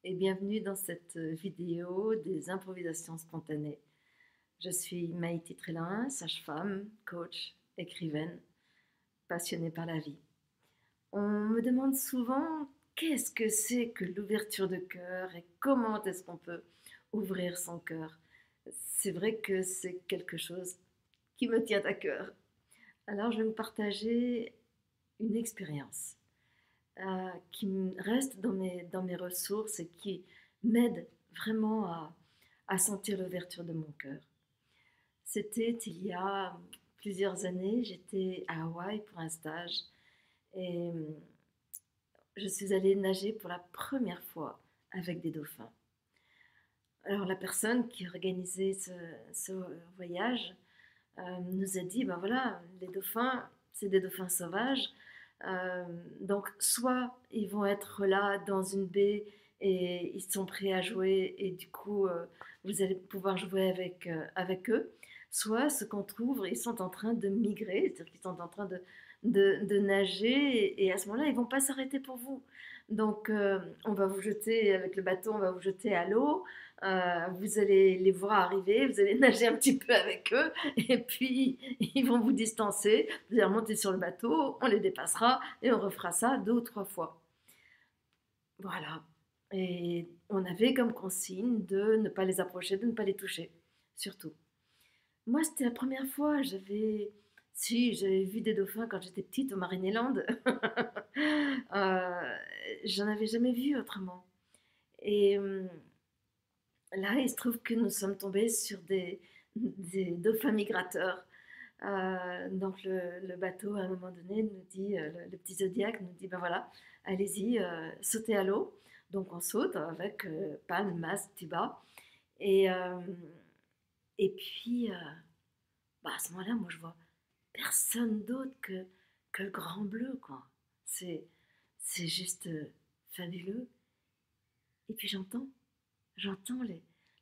et bienvenue dans cette vidéo des improvisations spontanées. Je suis Maïti Trélin, sage-femme, coach, écrivaine, passionnée par la vie. On me demande souvent qu'est-ce que c'est que l'ouverture de cœur et comment est-ce qu'on peut ouvrir son cœur. C'est vrai que c'est quelque chose qui me tient à cœur. Alors je vais vous partager une expérience qui reste dans mes ressources et qui m'aide vraiment à sentir l'ouverture de mon cœur. C'était il y a plusieurs années, j'étais à Hawaï pour un stage et je suis allée nager pour la première fois avec des dauphins. Alors la personne qui organisait ce voyage nous a dit, ben voilà, les dauphins, c'est des dauphins sauvages. Donc soit ils vont être là dans une baie et ils sont prêts à jouer et du coup vous allez pouvoir jouer avec eux, soit ce qu'on trouve, ils sont en train de migrer, c'est-à-dire qu'ils sont en train de nager et à ce moment-là ils vont pas s'arrêter pour vous. Donc on va vous jeter avec le bateau, on va vous jeter à l'eau, vous allez les voir arriver, vous allez nager un petit peu avec eux et puis ils vont vous distancer, vous allez remonter sur le bateau, on les dépassera et on refera ça 2 ou 3 fois. Voilà. Et on avait comme consigne de ne pas les approcher, de ne pas les toucher, surtout. Moi, c'était la première fois, j'avais vu des dauphins quand j'étais petite au Marineland. Euh, J'en avais jamais vu autrement. Et là, il se trouve que nous sommes tombés sur des dauphins migrateurs. Donc le bateau, à un moment donné, nous dit, le petit Zodiac nous dit, ben voilà, allez-y, sautez à l'eau. Donc on saute avec palme, masque, tuba. Et, euh, et puis, bah, à ce moment-là, moi, je vois personne d'autre que le grand bleu, quoi. C'est, c'est juste fabuleux. Et puis j'entends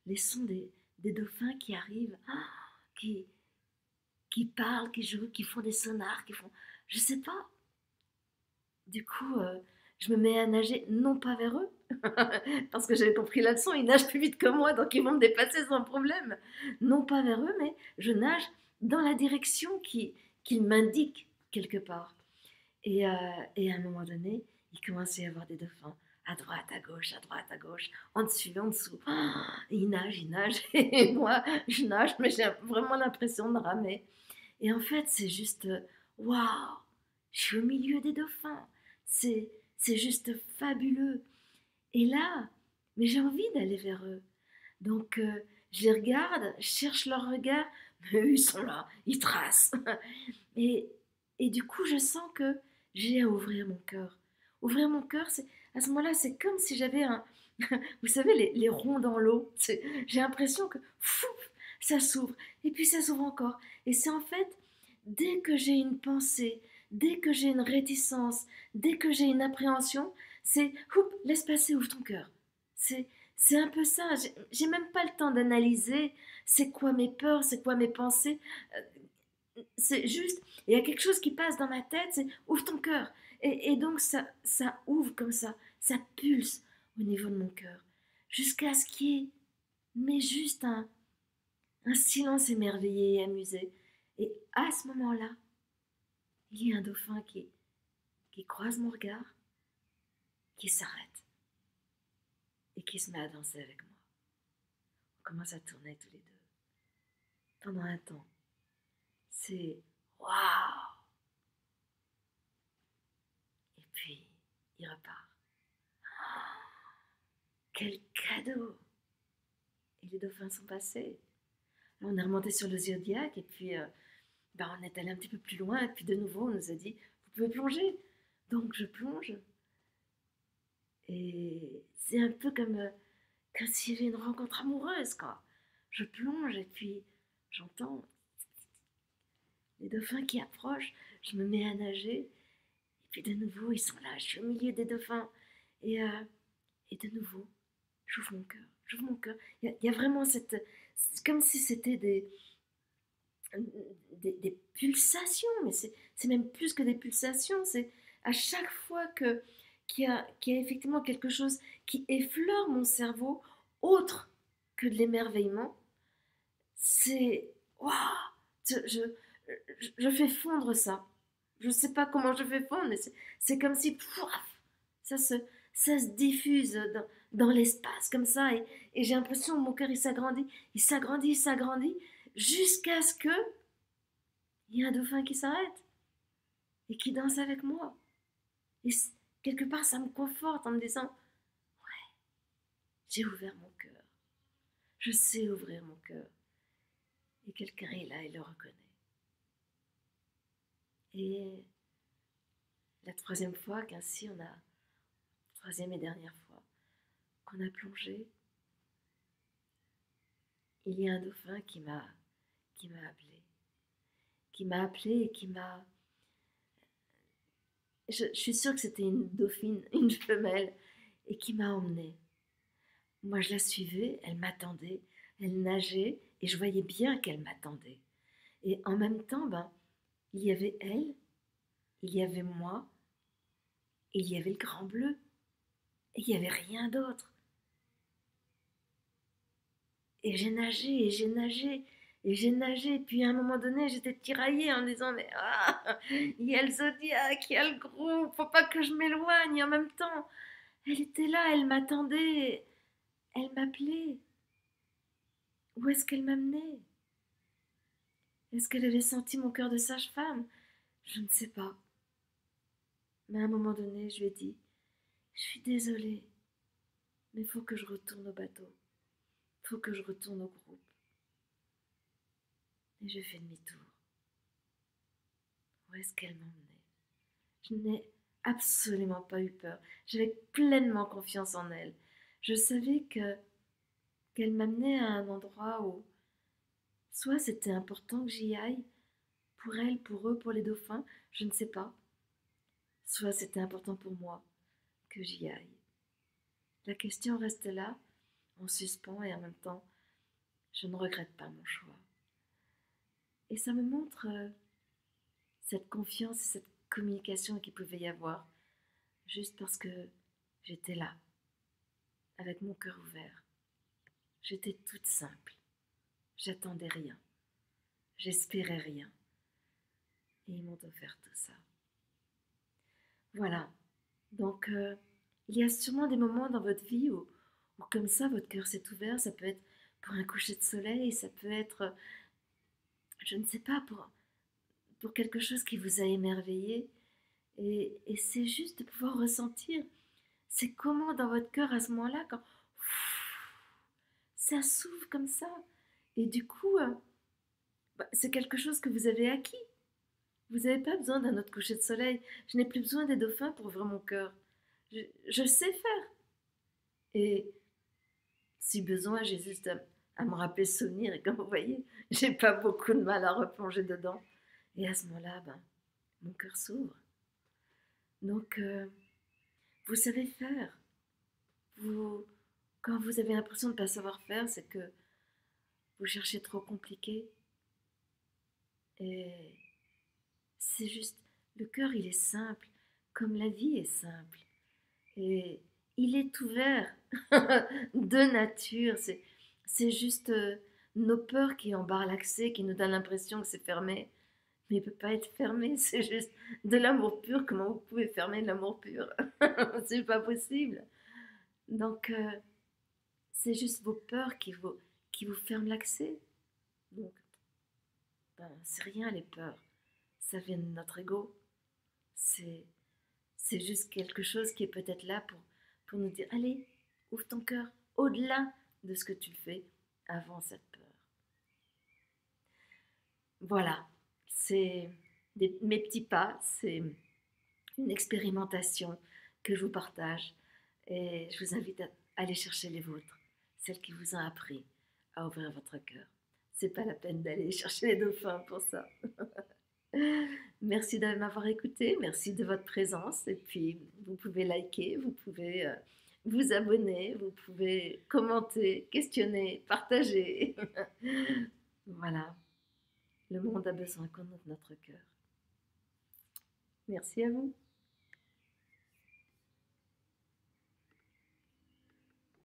les sons des dauphins qui arrivent, qui, qui parlent, qui jouent, qui font des sonars, qui font... Je sais pas. Du coup, je me mets à nager, non pas vers eux, parce que j'avais compris la leçon, ils nagent plus vite que moi, donc ils vont me dépasser sans problème. Non pas vers eux, mais je nage dans la direction qu'ils m'indiquent quelque part. Et, euh, et à un moment donné, il commence à y avoir des dauphins. À droite, à droite, à gauche, en dessus, en dessous. Ils nagent, et moi, je nage, mais j'ai vraiment l'impression de ramer. Et en fait, c'est juste, waouh, je suis au milieu des dauphins. C'est, c'est juste fabuleux. Et là, mais j'ai envie d'aller vers eux. Donc, je les regarde, je cherche leur regard, mais eux, ils sont là, ils tracent. Et, et du coup, je sens que j'ai à ouvrir mon cœur. Ouvrir mon cœur, à ce moment-là, c'est comme si j'avais un... Vous savez, les ronds dans l'eau. J'ai l'impression que fou, ça s'ouvre. Et puis ça s'ouvre encore. Et c'est en fait, dès que j'ai une pensée, dès que j'ai une réticence, dès que j'ai une appréhension, c'est laisse passer, ouvre ton cœur. C'est, c'est un peu ça. J'ai même pas le temps d'analyser c'est quoi mes peurs, c'est quoi mes pensées. C'est juste, il y a quelque chose qui passe dans ma tête, c'est ouvre ton cœur. Et donc ça ouvre comme ça pulse au niveau de mon cœur. Jusqu'à ce qu'il y ait, mais juste un silence émerveillé et amusé. Et à ce moment-là, il y a un dauphin qui croise mon regard, qui s'arrête et qui se met à danser avec moi. On commence à tourner tous les deux pendant un temps. C'est waouh! Et puis, il repart. Quel cadeau! Et les dauphins sont passés. On est remonté sur le Zodiac et puis on est allé un petit peu plus loin et puis de nouveau on nous a dit vous pouvez plonger. Donc je plonge et c'est un peu comme s'il y avait une rencontre amoureuse quoi. Je plonge et puis j'entends les dauphins qui approchent, je me mets à nager et puis de nouveau ils sont là, je suis au milieu des dauphins et, euh, et de nouveau j'ouvre mon cœur, j'ouvre mon cœur. Il y a vraiment c'est comme si c'était des pulsations, mais c'est même plus que des pulsations, c'est à chaque fois qu'il y a effectivement quelque chose qui effleure mon cerveau, autre que de l'émerveillement. C'est waouh, je fais fondre ça. Je ne sais pas comment je fais fondre, mais c'est comme si pouaf, ça se, ça se diffuse dans l'espace comme ça. Et j'ai l'impression que mon cœur il s'agrandit, il s'agrandit, jusqu'à ce que il y ait un dauphin qui s'arrête et qui danse avec moi. Et quelque part, ça me conforte en me disant, j'ai ouvert mon cœur. Je sais ouvrir mon cœur. Et quelqu'un est là et le reconnaît. Et la troisième fois qu'ainsi troisième et dernière fois, qu'on a plongé, il y a un dauphin qui m'a appelé et je suis sûre que c'était une dauphine, une femelle, et qui m'a emmenée. Moi, je la suivais, elle m'attendait, elle nageait, et je voyais bien qu'elle m'attendait. Et en même temps, il y avait elle, il y avait moi, et il y avait le grand bleu, et il n'y avait rien d'autre. Et j'ai nagé, et j'ai nagé, et j'ai nagé. Puis à un moment donné, j'étais tiraillée en disant, mais il y a le zodiaque, il y a le groupe, faut pas que je m'éloigne. Et en même temps, elle était là, elle m'attendait, elle m'appelait. Où est-ce qu'elle m'amenait? Est-ce qu'elle avait senti mon cœur de sage-femme? Je ne sais pas. Mais à un moment donné, je lui ai dit, je suis désolée, mais il faut que je retourne au bateau. Il faut que je retourne au groupe. Et je fais demi-tour. Où est-ce qu'elle m'emmenait? Je n'ai absolument pas eu peur. J'avais pleinement confiance en elle. Je savais qu'elle m'amenait à un endroit où soit c'était important que j'y aille, pour elle, pour eux, pour les dauphins, je ne sais pas. Soit c'était important pour moi que j'y aille. La question reste là, en suspens, et en même temps, je ne regrette pas mon choix. Et ça me montre cette confiance et cette communication qu'il pouvait y avoir, juste parce que j'étais là, avec mon cœur ouvert. J'étais toute simple. J'attendais rien. J'espérais rien. Et ils m'ont offert tout ça. Voilà. Donc, il y a sûrement des moments dans votre vie où comme ça, votre cœur s'est ouvert. Ça peut être pour un coucher de soleil, ça peut être, je ne sais pas, pour quelque chose qui vous a émerveillé. Et c'est juste de pouvoir ressentir. C'est comment dans votre cœur à ce moment-là, quand ça s'ouvre comme ça. Et du coup, c'est quelque chose que vous avez acquis. Vous n'avez pas besoin d'un autre coucher de soleil. Je n'ai plus besoin des dauphins pour ouvrir mon cœur. Je sais faire. Et si besoin, j'ai juste à me rappeler ce souvenir. Et comme vous voyez, j'ai pas beaucoup de mal à replonger dedans. Et à ce moment-là, mon cœur s'ouvre. Donc, vous savez faire. Quand vous avez l'impression de ne pas savoir faire, c'est que vous cherchez trop compliqué. Et c'est juste, le cœur, il est simple, comme la vie est simple. Et il est ouvert de nature. C'est juste nos peurs qui embarrent l'accès, qui nous donnent l'impression que c'est fermé. Mais il ne peut pas être fermé, c'est juste de l'amour pur. Comment vous pouvez fermer de l'amour pur? C'est pas possible. Donc, c'est juste vos peurs qui vous ferment l'accès. Donc, c'est rien les peurs. Ça vient de notre ego. C'est juste quelque chose qui est peut-être là pour nous dire, allez, ouvre ton cœur au-delà de ce que tu fais avant cette peur. Voilà, c'est mes petits pas, c'est une expérimentation que je vous partage et je vous invite à aller chercher les vôtres, celles qui vous ont appris à ouvrir votre cœur. C'est pas la peine d'aller chercher les dauphins pour ça. Merci de m'avoir écouté, merci de votre présence et puis vous pouvez liker, vous pouvez vous abonner, vous pouvez commenter, questionner, partager. Voilà, le monde a besoin qu'on ouvre notre cœur. Merci à vous.